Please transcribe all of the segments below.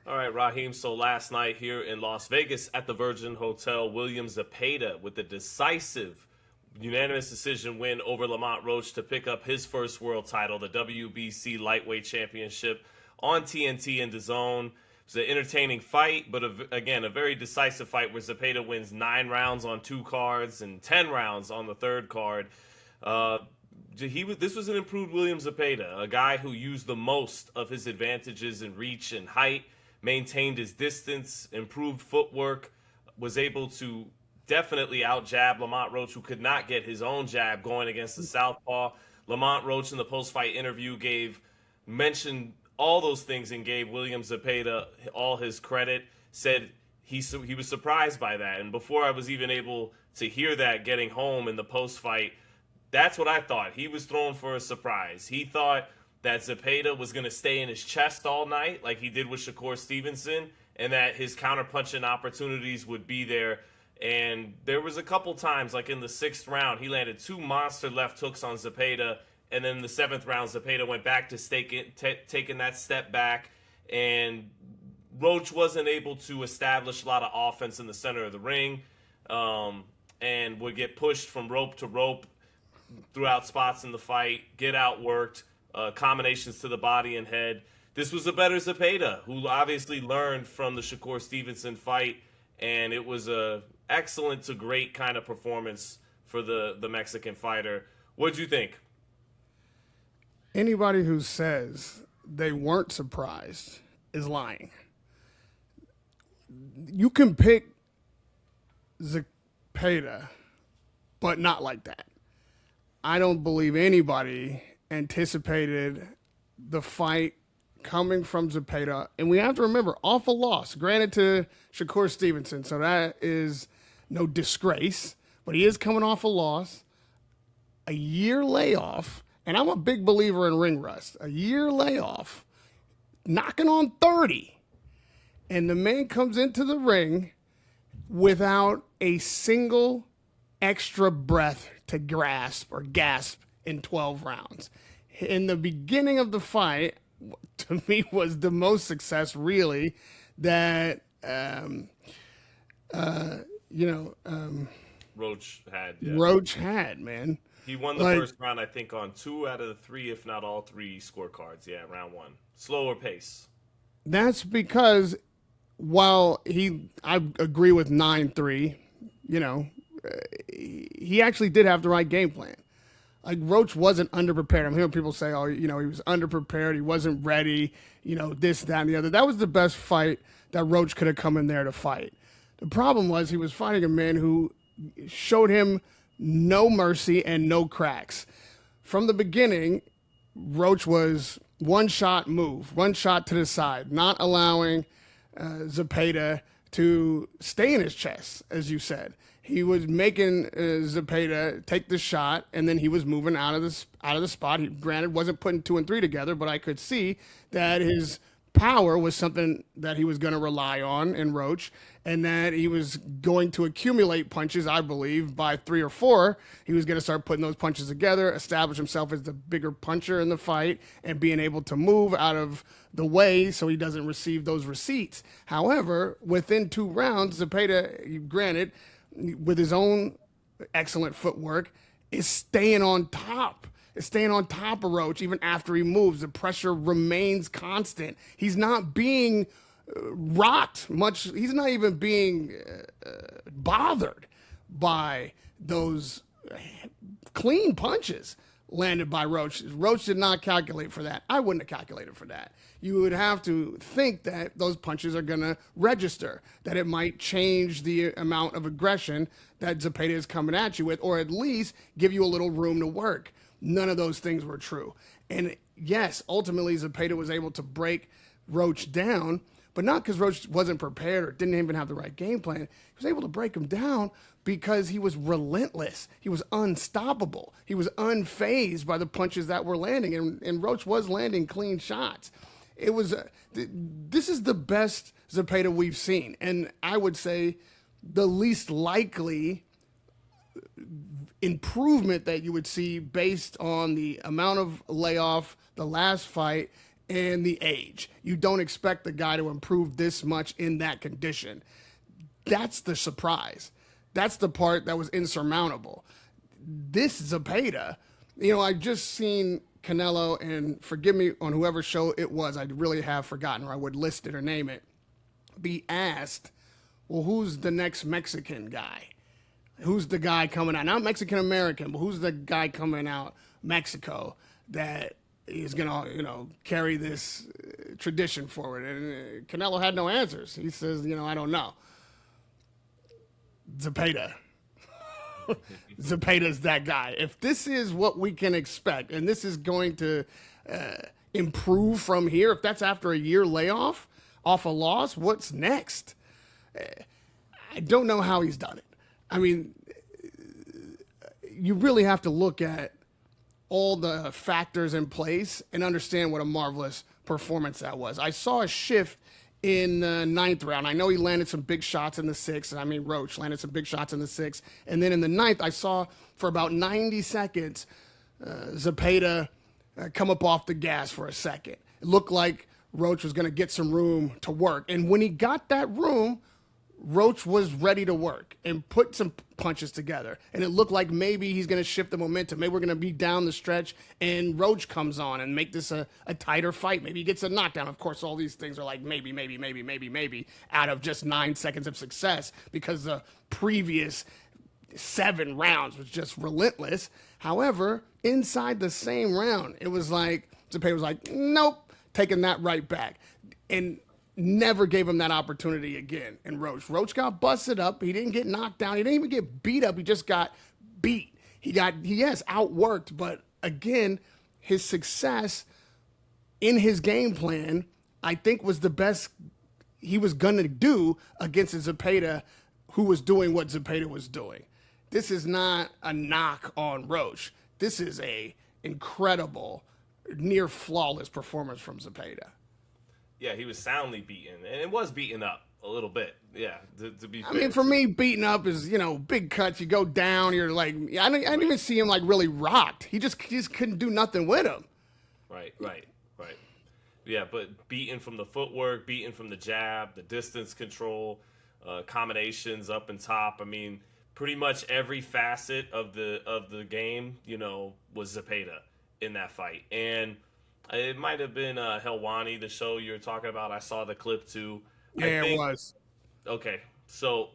All right, Raheem. So last night here in Las Vegas at the Virgin Hotel, William Zapeda with a decisive unanimous decision win over Lamont Roach to pick up his first world title, the WBC Lightweight Championship on TNT and DAZN. It was an entertaining fight, but again, a very decisive fight where Zapeda wins 9 rounds on 2 cards and 10 rounds on the third card. Uh, this was an improved William Zapeda, a guy who used the most of his advantages in reach and height, maintained his distance, improved footwork, was able to definitely out jab Lamont Roach, who could not get his own jab going against the southpaw. Lamont Roach in the post fight interview mentioned all those things and gave William Zapeda all his credit. Said he was surprised by that, and before I was even able to hear that getting home in the post fight, that's what I thought. He was thrown for a surprise. He thought that Zapeda was going to stay in his chest all night like he did with Shakur Stevenson, and that his counterpunching opportunities would be there. And there was a couple times, like in the 6th round, he landed 2 monster left hooks on Zapeda, and then in the 7th round, Zapeda went back to taking that step back, and Roach wasn't able to establish a lot of offense in the center of the ring, and would get pushed from rope to rope throughout spots in the fight, get outworked, combinations to the body and head. This was a better Zapeda, who obviously learned from the Shakur Stevenson fight, and it was a excellent to great kind of performance for the Mexican fighter. What'd you think? Anybody who says they weren't surprised is lying. You can pick Zepeda, but not like that. I don't believe anybody anticipated the fight coming from Zapeda. And we have to remember, off a loss, granted to Shakur Stevenson, so that is no disgrace, but he is coming off a loss, a year layoff, and I'm a big believer in ring rust. A year layoff, knocking on 30, and the man comes into the ring without a single extra breath to grasp or gasp in 12 rounds. In the beginning of the fight, to me, was the most success, really, that, Roach had. Yeah. Roach had, man. He won the first round, I think, on 2 out of the 3, if not all 3 scorecards. Yeah, round 1. Slower pace. That's because while I agree with 9-3, he actually did have the right game plan. Like, Roach wasn't underprepared. I'm hearing people say, he was underprepared. He wasn't ready, this, that, and the other. That was the best fight that Roach could have come in there to fight. The problem was he was fighting a man who showed him no mercy and no cracks. From the beginning, Roach was one shot move, one shot to the side, not allowing Zapeda to stay in his chest, as you said. He was making Zapeda take the shot, and then he was moving out of the spot. He, granted, wasn't putting 2 and 3 together, but I could see that his power was something that he was going to rely on in Roach, and that he was going to accumulate punches, I believe, by 3 or 4. He was going to start putting those punches together, establish himself as the bigger puncher in the fight, and being able to move out of the way so he doesn't receive those receipts. However, within 2 rounds, Zapeda, granted, with his own excellent footwork, is staying on top. Is staying on top of Roach even after he moves. The pressure remains constant. He's not being rocked much. He's not even being bothered by those clean punches landed by Roach. Roach did not calculate for that. I wouldn't have calculated for that. You would have to think that those punches are going to register, that it might change the amount of aggression that Zapeda is coming at you with, or at least give you a little room to work. None of those things were true. And yes, ultimately Zapeda was able to break Roach down, but not because Roach wasn't prepared or didn't even have the right game plan. He was able to break him down because he was relentless. He was unstoppable. He was unfazed by the punches that were landing, and Roach was landing clean shots. It was this is the best Zapeda we've seen, and I would say the least likely improvement that you would see based on the amount of layoff, the last fight, and the age. You don't expect the guy to improve this much in that condition. That's the surprise. That's the part that was insurmountable. This Zapeda, I just seen Canelo, and forgive me on whoever show it was, I really have forgotten, or I would list it or name it, be asked, well, who's the next Mexican guy? Who's the guy coming out? Not Mexican-American, but who's the guy coming out Mexico that is going to, carry this tradition forward? And Canelo had no answers. He says, I don't know. Zapeda. Zepeda's that guy. If this is what we can expect, and this is going to improve from here, if that's after a year layoff, off a loss, what's next? I don't know how he's done it. I mean, you really have to look at all the factors in place and understand what a marvelous performance that was. I saw a shift in the ninth round. I know he landed some big shots in the sixth. Roach landed some big shots in the sixth. And then in the ninth, I saw for about 90 seconds, Zapeda come up off the gas for a second. It looked like Roach was going to get some room to work. And when he got that room, Roach was ready to work and put some punches together. And it looked like maybe he's going to shift the momentum. Maybe we're going to be down the stretch and Roach comes on and make this a tighter fight. Maybe he gets a knockdown. Of course, all these things are like maybe out of just 9 seconds of success because the previous 7 rounds was just relentless. However, inside the same round, it was like Zapeda was like, nope, taking that right back. And never gave him that opportunity again. And Roach got busted up. He didn't get knocked down. He didn't even get beat up. He just got beat. He outworked, but again, his success in his game plan, I think, was the best he was going to do against a Zapeda who was doing what Zapeda was doing. This is not a knock on Roach. This is a incredible, near flawless performance from Zapeda. Yeah, he was soundly beaten, and it was beaten up a little bit. Yeah, to be fair. I mean, for me, beaten up is, big cuts. You go down, you're like, I didn't even see him like really rocked. He just couldn't do nothing with him. Right. Yeah, but beaten from the footwork, beaten from the jab, the distance control, combinations up and top. I mean, pretty much every facet of the game, was Zapeda in that fight. And it might have been Helwani, the show you're talking about. I saw the clip too. Yeah, it was. Okay, so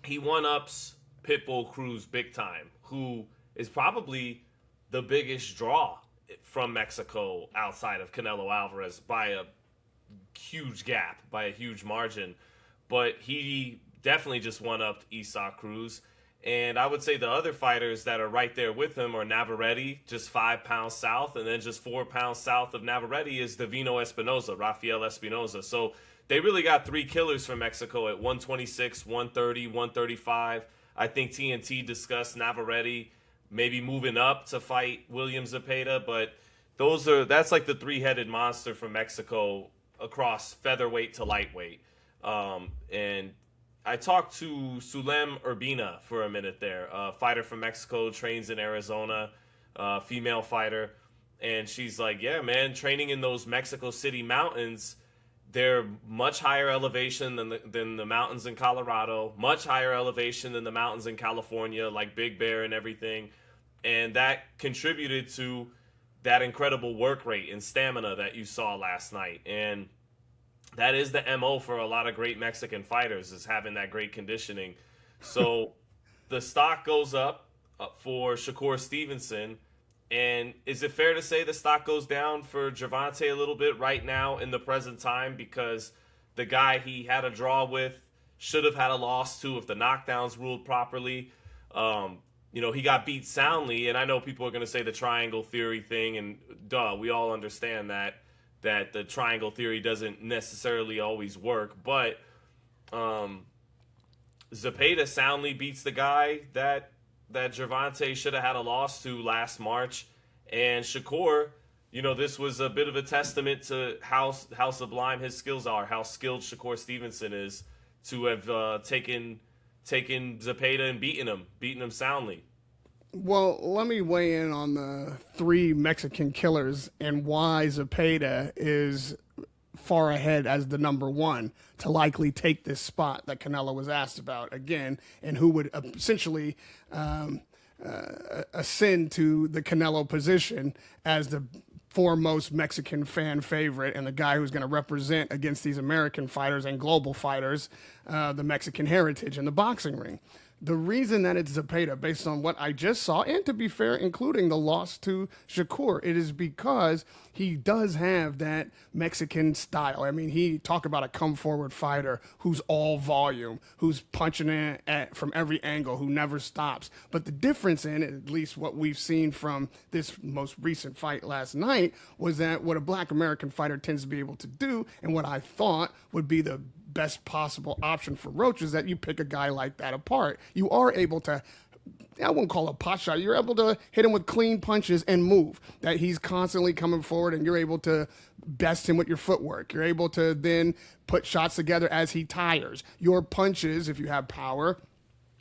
he one-ups Pitbull Cruz big time, who is probably the biggest draw from Mexico outside of Canelo Alvarez by a huge gap, by a huge margin. But he definitely just one-upped Isaac Cruz. And I would say the other fighters that are right there with him are Navarrete, just 5 pounds south, and then just 4 pounds south of Navarrete is Divino Espinosa, Rafael Espinosa. So they really got 3 killers from Mexico at 126, 130, 135. I think TNT discussed Navarrete maybe moving up to fight William Zapeda, but that's like the 3-headed monster from Mexico across featherweight to lightweight. And I talked to Sulem Urbina for a minute there, a fighter from Mexico, trains in Arizona, female fighter. And she's like, yeah, man, training in those Mexico City mountains, they're much higher elevation than the mountains in Colorado, much higher elevation than the mountains in California, like Big Bear and everything. And that contributed to that incredible work rate and stamina that you saw last night. And that is the MO for a lot of great Mexican fighters, is having that great conditioning. So the stock goes up for Shakur Stevenson. And is it fair to say the stock goes down for Gervonta a little bit right now in the present time, because the guy he had a draw with should have had a loss to if the knockdowns ruled properly? He got beat soundly, and I know people are going to say the triangle theory thing, and we all understand that the triangle theory doesn't necessarily always work, but Zapeda soundly beats the guy that Gervonta should have had a loss to last March. And Shakur, this was a bit of a testament to how sublime his skills are, how skilled Shakur Stevenson is to have taken Zapeda and beaten him soundly. Well, let me weigh in on the three Mexican killers and why Zepeda is far ahead as the number one to likely take this spot that Canelo was asked about again, and who would essentially ascend to the Canelo position as the foremost Mexican fan favorite and the guy who's going to represent against these American fighters and global fighters the Mexican heritage in the boxing ring. The reason that it's Zepeda, based on what I just saw, and to be fair, including the loss to Shakur, it is because he does have that Mexican style. I mean, he talk about a come forward fighter who's all volume, who's punching in from every angle, who never stops. But the difference in it, at least what we've seen from this most recent fight last night, was that what a black American fighter tends to be able to do, and what I thought would be the best possible option for Roach, is that you pick a guy like that apart. You are able to, I wouldn't call it a pot shot, you're able to hit him with clean punches and move. That he's constantly coming forward and you're able to best him with your footwork. You're able to then put shots together as he tires. Your punches, if you have power,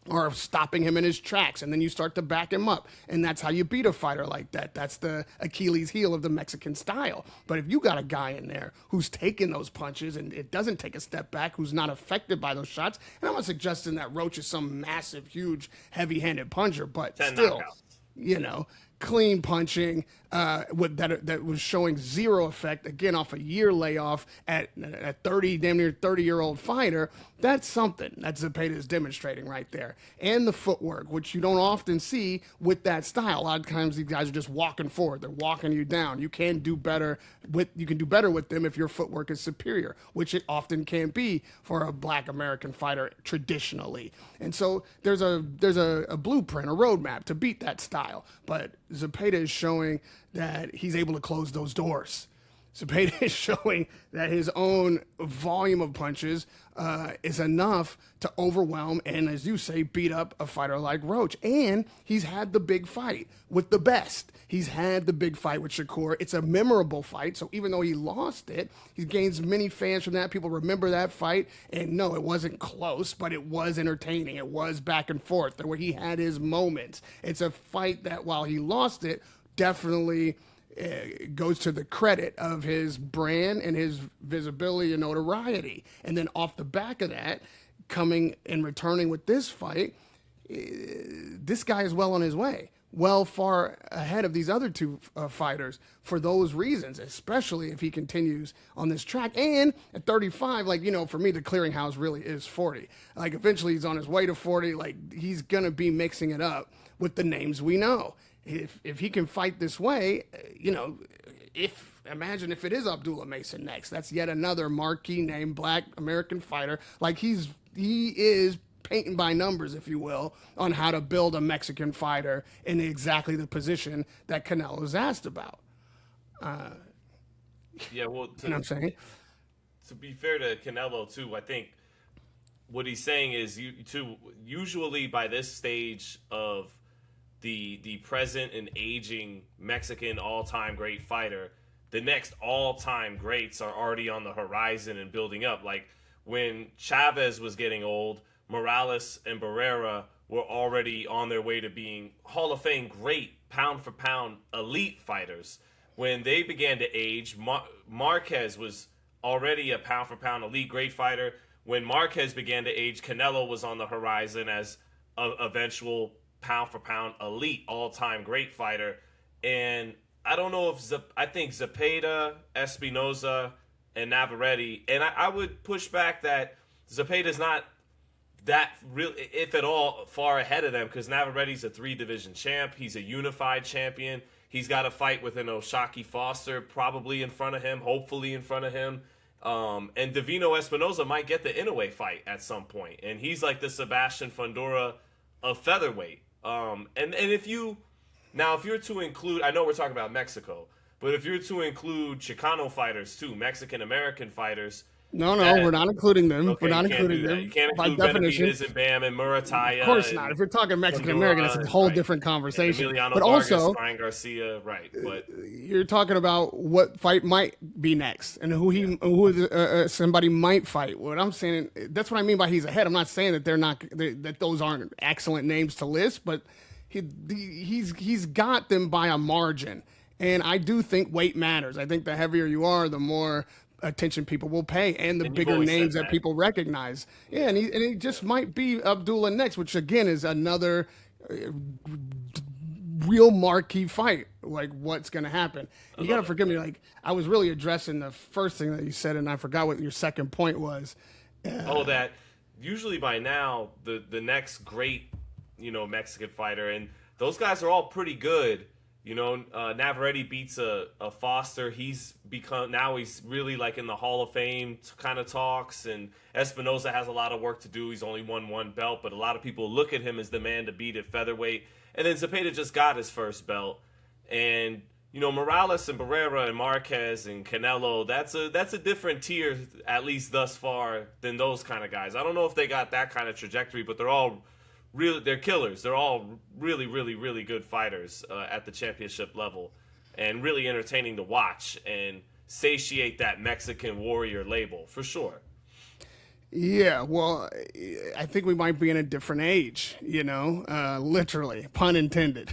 are stopping him in his tracks, and then you start to back him up. And that's how you beat a fighter like that. That's the Achilles heel of the Mexican style. But if you got a guy in there who's taking those punches and it doesn't take a step back, who's not affected by those shots, and I'm not suggesting that Roach is some massive, huge, heavy-handed puncher, but still, knockouts. You know, clean punching that was showing zero effect, again, off a year layoff at 30, damn near 30-year-old fighter. That's something that Zapeda is demonstrating right there. And the footwork, which you don't often see with that style. A lot of times these guys are just walking forward. They're walking you down. You can do better with them if your footwork is superior, which it often can be for a black American fighter traditionally. And so there's a blueprint, a roadmap to beat that style. But Zapeda is showing that he's able to close those doors. Zapeda is showing that his own volume of punches is enough to overwhelm and, as you say, beat up a fighter like Roach. And he's had the big fight with the best. He's had the big fight with Shakur. It's a memorable fight, so even though he lost it, he gains many fans from that. People remember that fight, and no, it wasn't close, but it was entertaining. It was back and forth, where he had his moments. It's a fight that, while he lost it, definitely goes to the credit of his brand and his visibility and notoriety. And then off the back of that, coming and returning with this fight, this guy is well on his way, well far ahead of these other two fighters for those reasons, especially if he continues on this track. And at 35, like, you know, for me, the clearinghouse really is 40. Like, eventually he's on his way to 40. Like, he's going to be mixing it up with the names we know. If he can fight this way, you know, imagine if it is Abdullah Mason next. That's yet another marquee name, black American fighter. Like, he is painting by numbers, if you will, on how to build a Mexican fighter in exactly the position that Canelo is asked about. Yeah, well, you know what I'm saying? To be fair to Canelo too, I think what he's saying is usually by this stage of the present and aging Mexican all-time great fighter, the next all-time greats are already on the horizon and building up. Like, when Chavez was getting old, Morales and Barrera were already on their way to being Hall of Fame great pound-for-pound elite fighters. When they began to age, Marquez was already a pound-for-pound elite great fighter. When Marquez began to age, Canelo was on the horizon as an eventual pound-for-pound elite all-time great fighter. And I don't know if I think Zepeda, Espinoza, and Navarrete, and I would push back that Zepeda's not that real, if at all, far ahead of them, because Navarrete's a 3-division champ. He's a unified champion. He's got a fight with an Oshaki Foster probably in front of him, hopefully in front of him. And Divino Espinoza might get the Inoue fight at some point. And he's like the Sebastian Fundora of featherweight. And if you're to include, I know we're talking about Mexico, but if you're to include Chicano fighters too, Mexican-American fighters. No, we're not including them. Okay, we're not including them. You can't by include definition. Benavidez and Bam and Murataya. Of course not. If you're talking Mexican-American, it's a whole different conversation. But Vargas, also, Ryan Garcia, right. But you're talking about what fight might be next and who somebody might fight. What I'm saying, that's what I mean by he's ahead. I'm not saying that that those aren't excellent names to list, but he's got them by a margin. And I do think weight matters. I think the heavier you are, the more attention people will pay, and the And you've bigger always names said that that. people recognize. Yeah, and he just might be Abdullah next, which again is another real marquee fight. Like, what's going to happen? You got to forgive me. Like, I was really addressing the first thing that you said, and I forgot what your second point was. Oh, that usually by now the next great, Mexican fighter, and those guys are all pretty good. Navarrete beats a Foster. He's really like in the Hall of Fame kind of talks, and Espinosa has a lot of work to do. He's only won one belt, but a lot of people look at him as the man to beat at featherweight. And then Zepeda just got his first belt, and Morales and Barrera and Marquez and Canelo, that's a different tier, at least thus far, than those kind of guys. I don't know if they got that kind of trajectory, but they're killers. They're all really, really, really good fighters at the championship level, and really entertaining to watch and satiate that Mexican warrior label for sure. Yeah, well, I think we might be in a different age, literally, pun intended.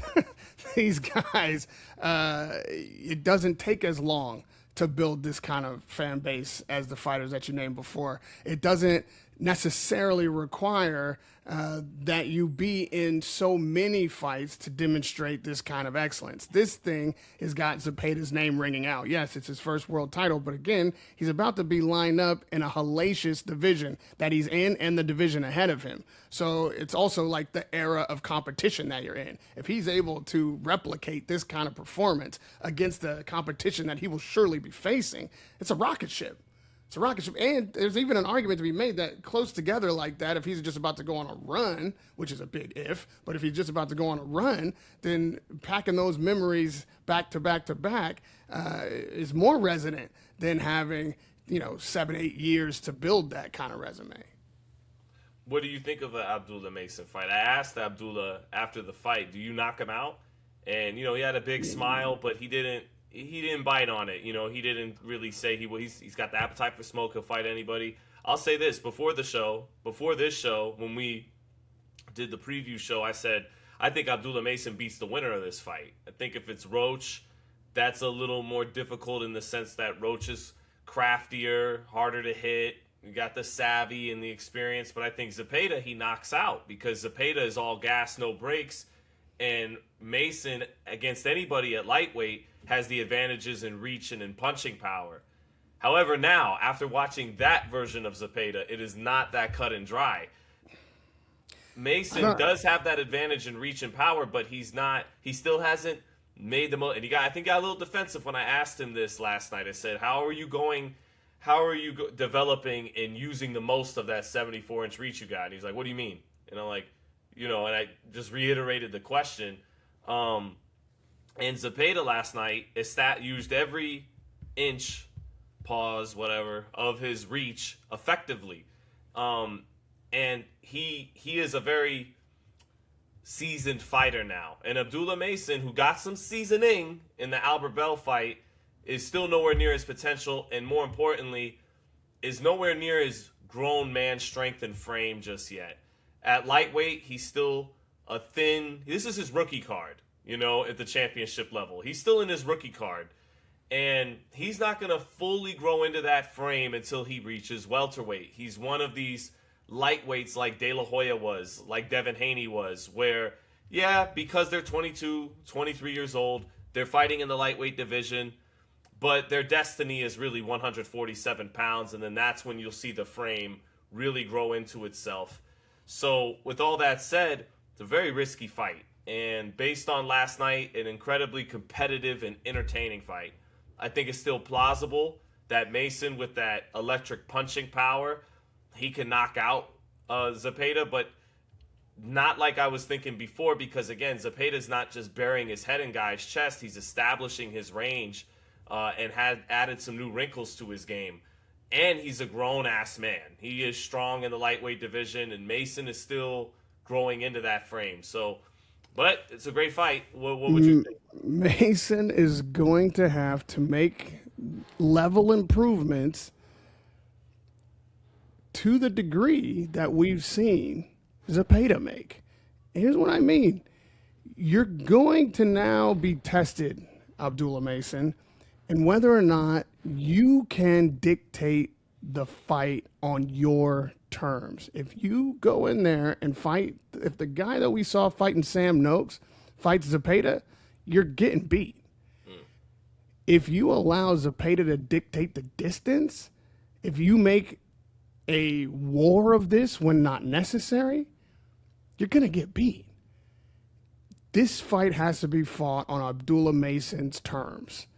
These guys, it doesn't take as long to build this kind of fan base as the fighters that you named before. It doesn't necessarily require that you be in so many fights to demonstrate this kind of excellence. This thing has got Zepeda's name ringing out. Yes, it's his first world title, but again, he's about to be lined up in a hellacious division that he's in and the division ahead of him. So it's also like the era of competition that you're in. If he's able to replicate this kind of performance against the competition that he will surely be facing, it's a rocket ship. It's a rocket ship. And there's even an argument to be made that close together like that, if he's just about to go on a run, which is a big if, but if he's just about to go on a run, then packing those memories back to back to back is more resonant than having, 7-8 years to build that kind of resume. What do you think of an Abdullah Mason fight? I asked Abdullah after the fight, do you knock him out? And, he had a big smile, but he didn't bite on it. He didn't really say he's got the appetite for smoke. He'll fight anybody. I'll say this, before this show, when we did the preview show, I said, I think Abdullah Mason beats the winner of this fight. I think if it's Roach, that's a little more difficult in the sense that Roach is craftier, harder to hit. You got the savvy and the experience, but I think Zapeda, he knocks out because Zapeda is all gas, no brakes, and Mason, against anybody at lightweight, has the advantages in reach and in punching power. However, now, after watching that version of Zapeda, it is not that cut and dry. Mason does have that advantage in reach and power, but he still hasn't made the most. And I think he got a little defensive when I asked him this last night. I said, how are you developing and using the most of that 74-inch reach you got? And he's like, what do you mean? And I'm like, and I just reiterated the question. And Zapeda last night used every inch, pause, whatever, of his reach effectively. And he is a very seasoned fighter now. And Abdullah Mason, who got some seasoning in the Albert Bell fight, is still nowhere near his potential, and more importantly, is nowhere near his grown man strength and frame just yet. At lightweight, he's still this is his rookie card, at the championship level. He's still in his rookie card, and he's not going to fully grow into that frame until he reaches welterweight. He's one of these lightweights like De La Hoya was, like Devin Haney was, where, because they're 22, 23 years old, they're fighting in the lightweight division, but their destiny is really 147 pounds, and then that's when you'll see the frame really grow into itself. So with all that said, it's a very risky fight. And based on last night, an incredibly competitive and entertaining fight, I think it's still plausible that Mason, with that electric punching power, he can knock out Zapeda, but not like I was thinking before, because, again, Zepeda's not just burying his head in guys' chest. He's establishing his range and had added some new wrinkles to his game. And he's a grown-ass man. He is strong in the lightweight division, and Mason is still growing into that frame. So, but it's a great fight. What would you think? Mason is going to have to make level improvements to the degree that we've seen Zapeda make. Here's what I mean. you're going to now be tested, Abdullah Mason, and whether or not you can dictate the fight on your terms. If you go in there and fight, if the guy that we saw fighting Sam Noakes fights Zepeda, you're getting beat. If you allow Zapeda to dictate the distance, if you make a war of this when not necessary, you're going to get beat. This fight has to be fought on Abdullah Mason's terms.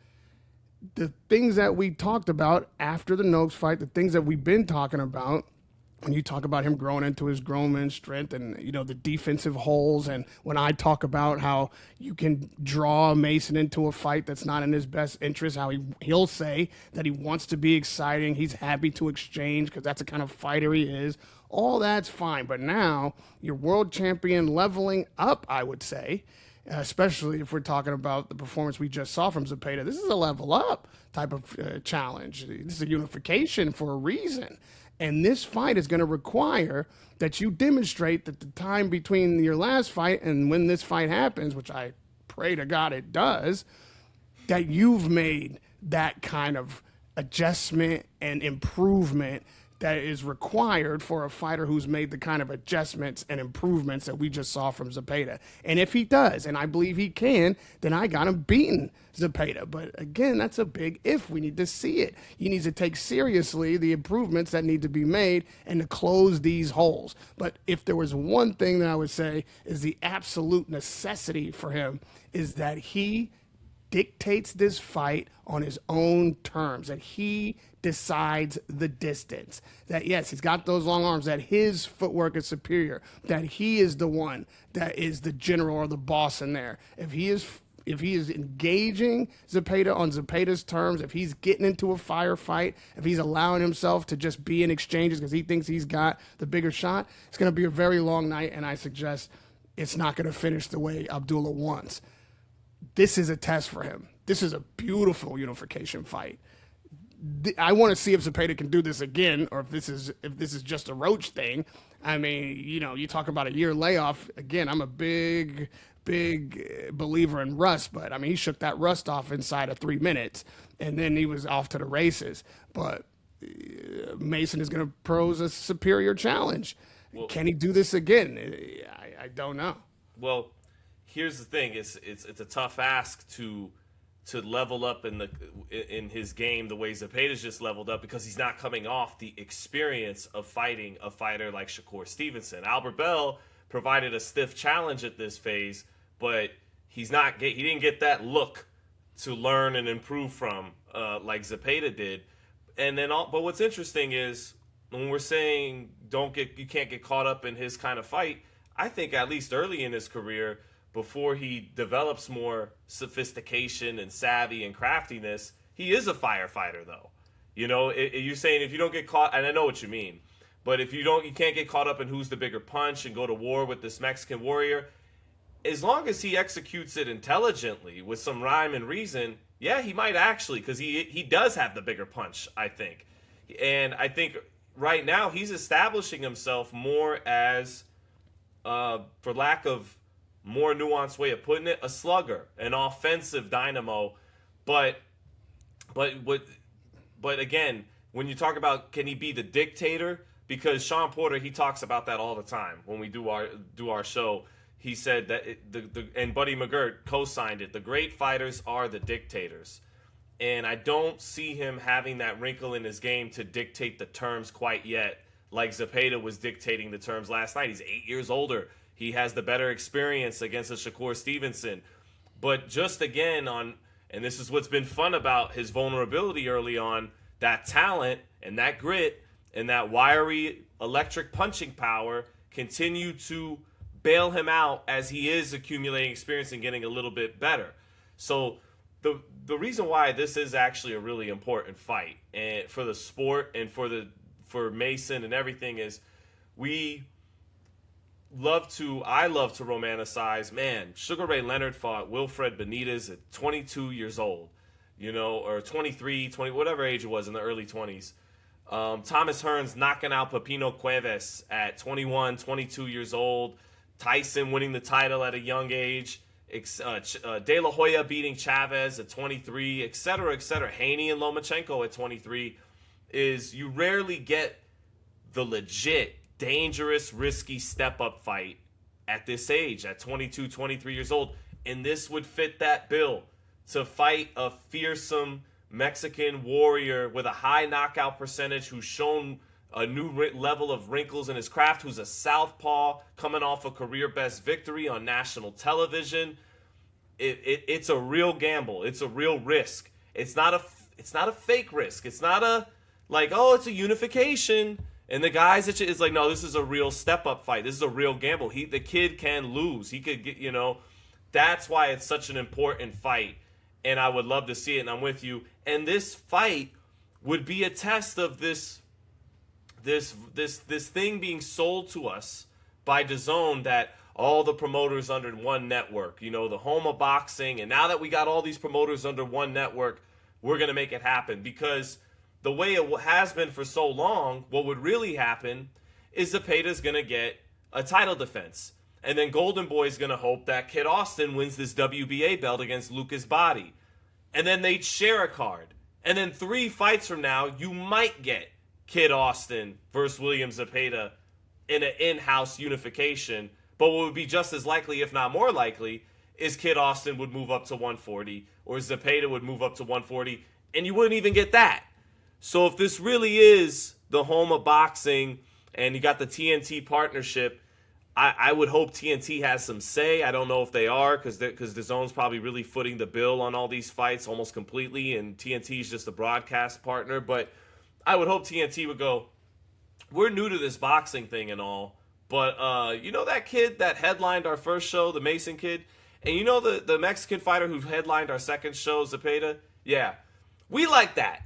The things that we talked about after the Noakes fight, the things that we've been talking about, when you talk about him growing into his grown man strength and, the defensive holes, and when I talk about how you can draw Mason into a fight that's not in his best interest, how he'll say that he wants to be exciting, he's happy to exchange because that's the kind of fighter he is, all that's fine. But now you're world champion leveling up, I would say, especially if we're talking about the performance we just saw from Zapeda. This is a level up type of challenge. This is a unification for a reason. And this fight is going to require that you demonstrate that the time between your last fight and when this fight happens, which I pray to God it does, that you've made that kind of adjustment and improvement that is required for a fighter who's made the kind of adjustments and improvements that we just saw from Zapeda. And if he does, and I believe he can, then I got him beaten Zapeda. But again, that's a big if. We need to see it. You need to take seriously the improvements that need to be made and to close these holes. But if there was one thing that I would say is the absolute necessity for him is that he dictates this fight on his own terms, that he decides the distance, that yes, he's got those long arms, that his footwork is superior, that he is the one that is the general or the boss in there. If he is engaging Zapeda on Zapeda's terms, if he's getting into a firefight, if he's allowing himself to just be in exchanges because he thinks he's got the bigger shot, it's going to be a very long night, and I suggest it's not going to finish the way Abdullah wants. This is a test for him. This is a beautiful unification fight. I want to see if Zapeda can do this again, or if this is just a Roach thing. I mean, you talk about a year layoff. Again, I'm a big believer in rust, but I mean, he shook that rust off inside of 3 minutes, and then he was off to the races. But Mason is going to pose a superior challenge. Well, can he do this again? I don't know. Well, here's the thing: it's a tough ask to level up in his game the way Zepeda's just leveled up, because he's not coming off the experience of fighting a fighter like Shakur Stevenson. Albert Bell provided a stiff challenge at this phase, but he didn't get that look to learn and improve from like Zepeda did. And then but what's interesting is when we're saying you can't get caught up in his kind of fight, I think at least early in his career, before he develops more sophistication and savvy and craftiness, he is a firefighter, though. You're saying if you don't get caught, and I know what you mean, but if you can't get caught up in who's the bigger punch and go to war with this Mexican warrior, as long as he executes it intelligently with some rhyme and reason, yeah, he might actually, because he does have the bigger punch, I think. And I think right now he's establishing himself more as, for lack of more nuanced way of putting it, a slugger, an offensive dynamo. But again, when you talk about can he be the dictator, because Sean Porter, he talks about that all the time when we do our show. He said that and Buddy McGirt co-signed it. The great fighters are the dictators, and I don't see him having that wrinkle in his game to dictate the terms quite yet, like Zapeda was dictating the terms last night. He's 8 years older. He has the better experience against a Shakur Stevenson. But just again and this is what's been fun about his vulnerability early on, that talent and that grit and that wiry electric punching power continue to bail him out as he is accumulating experience and getting a little bit better. So the reason why this is actually a really important fight and for the sport and for Mason and everything is I love to romanticize, man, Sugar Ray Leonard fought Wilfred Benitez at 22 years old, or 23, 20, whatever age it was in the early 20s. Thomas Hearns knocking out Pepino Cuevas at 21, 22 years old. Tyson winning the title at a young age. De La Hoya beating Chavez at 23, et cetera, et cetera. Haney and Lomachenko at 23, is you rarely get the legit, dangerous, risky step-up fight at this age, at 22, 23 years old. And this would fit that bill, to fight a fearsome Mexican warrior with a high knockout percentage who's shown a new level of wrinkles in his craft, who's a southpaw coming off a career-best victory on national television. It's a real gamble. It's a real risk. It's not a fake risk. It's not a, like, oh, it's a unification. And the guys that it's like, no, this is a real step-up fight. This is a real gamble. The kid can lose. He could get, that's why it's such an important fight. And I would love to see it, and I'm with you. And this fight would be a test of this thing being sold to us by DAZN, that all the promoters under one network, the home of boxing. And now that we got all these promoters under one network, we're going to make it happen. Because the way it has been for so long, what would really happen is Zepeda's going to get a title defense. And then Golden Boy's going to hope that Kid Austin wins this WBA belt against Lucas Body. And then they'd share a card. And then 3 fights from now, you might get Kid Austin versus William Zepeda in an in-house unification. But what would be just as likely, if not more likely, is Kid Austin would move up to 140, or Zepeda would move up to 140, and you wouldn't even get that. So if this really is the home of boxing, and you got the TNT partnership, I would hope TNT has some say. I don't know if they are, because DAZN's probably really footing the bill on all these fights almost completely, and TNT is just a broadcast partner. But I would hope TNT would go, we're new to this boxing thing and all, but that kid that headlined our first show, the Mason kid, and the Mexican fighter who headlined our second show, Zapeda? Yeah, we like that.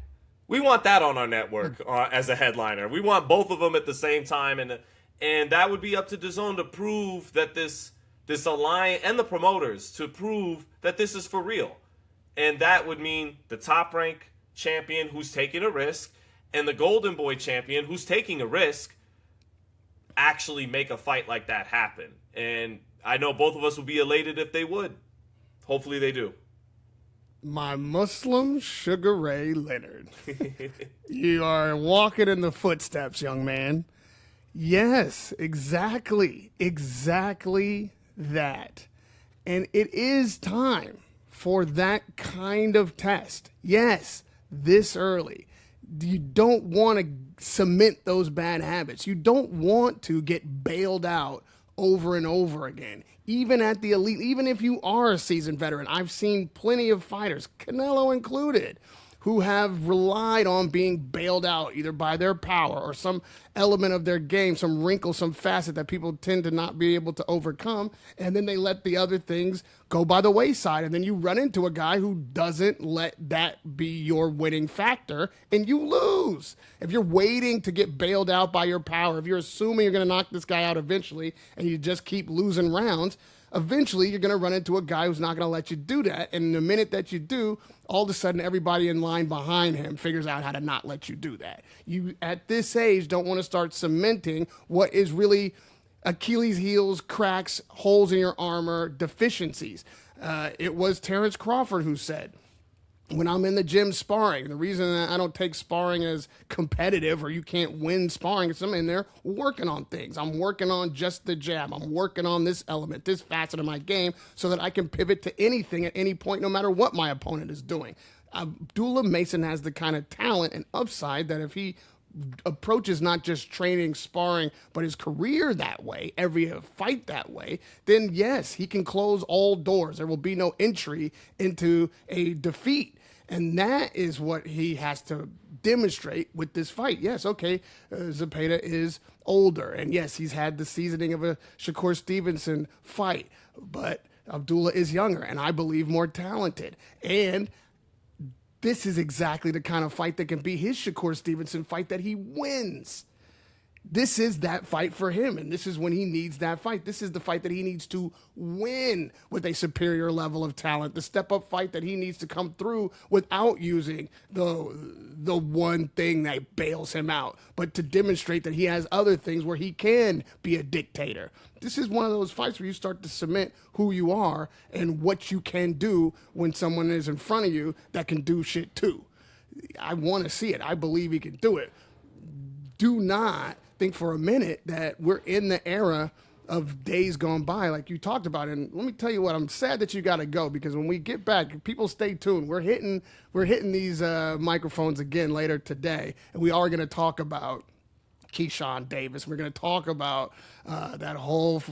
We want that on our network as a headliner. We want both of them at the same time, and that would be up to DAZN to prove that this alliance, and the promoters to prove that this is for real. And that would mean the top rank champion who's taking a risk and the Golden Boy champion who's taking a risk actually make a fight like that happen. And I know both of us would be elated if they would. Hopefully they do. My Muslim Sugar Ray Leonard. You are walking in the footsteps, young man. Yes, exactly that. And it is time for that kind of test. Yes, this early. You don't want to cement those bad habits. You don't want to get bailed out over and over again. Even at the elite, even if you are a seasoned veteran, I've seen plenty of fighters, Canelo included, who have relied on being bailed out either by their power or some element of their game, some wrinkle, some facet that people tend to not be able to overcome, and then they let the other things go by the wayside, and then you run into a guy who doesn't let that be your winning factor, and you lose. If you're waiting to get bailed out by your power, if you're assuming you're going to knock this guy out eventually, and you just keep losing rounds, eventually you're going to run into a guy who's not going to let you do that. And the minute that you do, all of a sudden everybody in line behind him figures out how to not let you do that. You, at this age, don't want to start cementing what is really Achilles heels, cracks, holes in your armor, deficiencies. It was Terrence Crawford who said, when I'm in the gym sparring, the reason that I don't take sparring as competitive or you can't win sparring is I'm in there working on things. I'm working on just the jab. I'm working on this element, this facet of my game so that I can pivot to anything at any point, no matter what my opponent is doing. Abdullah Mason has the kind of talent and upside that if he approaches not just training, sparring, but his career that way, every fight that way, then yes, he can close all doors. There will be no entry into a defeat. And that is what he has to demonstrate with this fight. Yes, okay, Zapeda is older. And yes, he's had the seasoning of a Shakur Stevenson fight. But Abdullah is younger and I believe more talented. And this is exactly the kind of fight that can be his Shakur Stevenson fight that he wins. This is that fight for him, and this is when he needs that fight. This is the fight that he needs to win with a superior level of talent, the step-up fight that he needs to come through without using the one thing that bails him out, but to demonstrate that he has other things where he can be a dictator. This is one of those fights where you start to cement who you are and what you can do when someone is in front of you that can do shit too. I want to see it. I believe he can do it. Do not think for a minute that we're in the era of days gone by like you talked about. And let me tell you what, I'm sad that you got to go, because when we get back, people stay tuned. We're hitting these microphones again later today, and we are going to talk about Keyshawn Davis. We're going to talk about that whole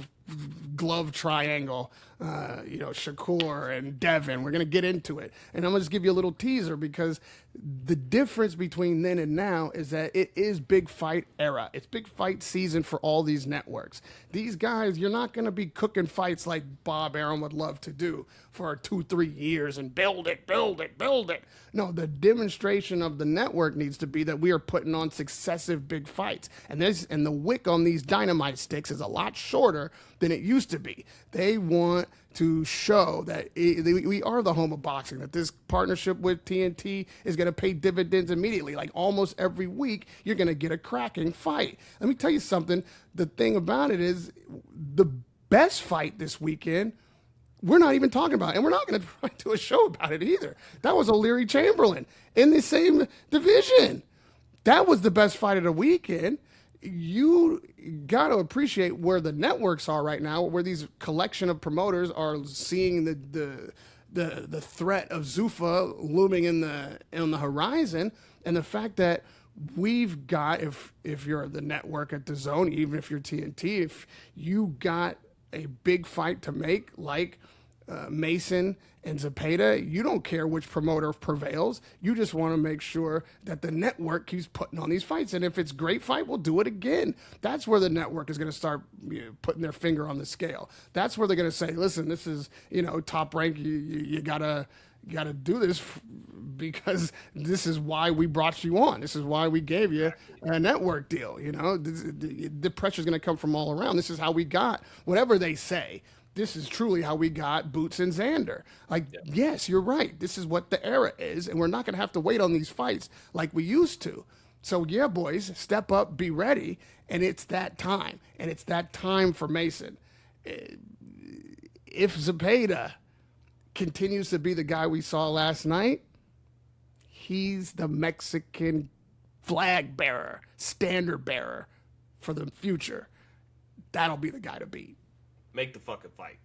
glove triangle, Shakur and Devin. We're going to get into it. And I'm going to just give you a little teaser, because the difference between then and now is that it is big fight era. It's big fight season for all these networks. These guys, you're not going to be cooking fights like Bob Arum would love to do for 2-3 years and build it. No, the demonstration of the network needs to be that we are putting on successive big fights. And the wick on these dynamite sticks is a lot shorter than it used to be. They want to show that we are the home of boxing, that this partnership with TNT is going to pay dividends immediately. Like almost every week, you're going to get a cracking fight. Let me tell you something. The thing about it is the best fight this weekend, we're not even talking about it, and we're not going to do a show about it either. That was O'Leary Chamberlain in the same division. That was the best fight of the weekend. You got to appreciate where the networks are right now, where these collection of promoters are seeing the threat of Zuffa looming in the horizon, and the fact that we've got, if you're the network at the Zone, even if you're TNT, if you got a big fight to make like Mason and Zepeda, you don't care which promoter prevails. You just want to make sure that the network keeps putting on these fights. And if it's a great fight, we'll do it again. That's where the network is going to start putting their finger on the scale. That's where they're going to say, listen, this is, top rank. You gotta do this because this is why we brought you on. This is why we gave you a network deal. The pressure is going to come from all around. This is how we got whatever they say. This is truly how we got Boots and Xander. Yes, you're right. This is what the era is, and we're not going to have to wait on these fights like we used to. So, yeah, boys, step up, be ready, and it's that time. And it's that time for Mason. If Zapeda continues to be the guy we saw last night, he's the Mexican flag bearer, standard bearer for the future. That'll be the guy to beat. Make the fucking fight.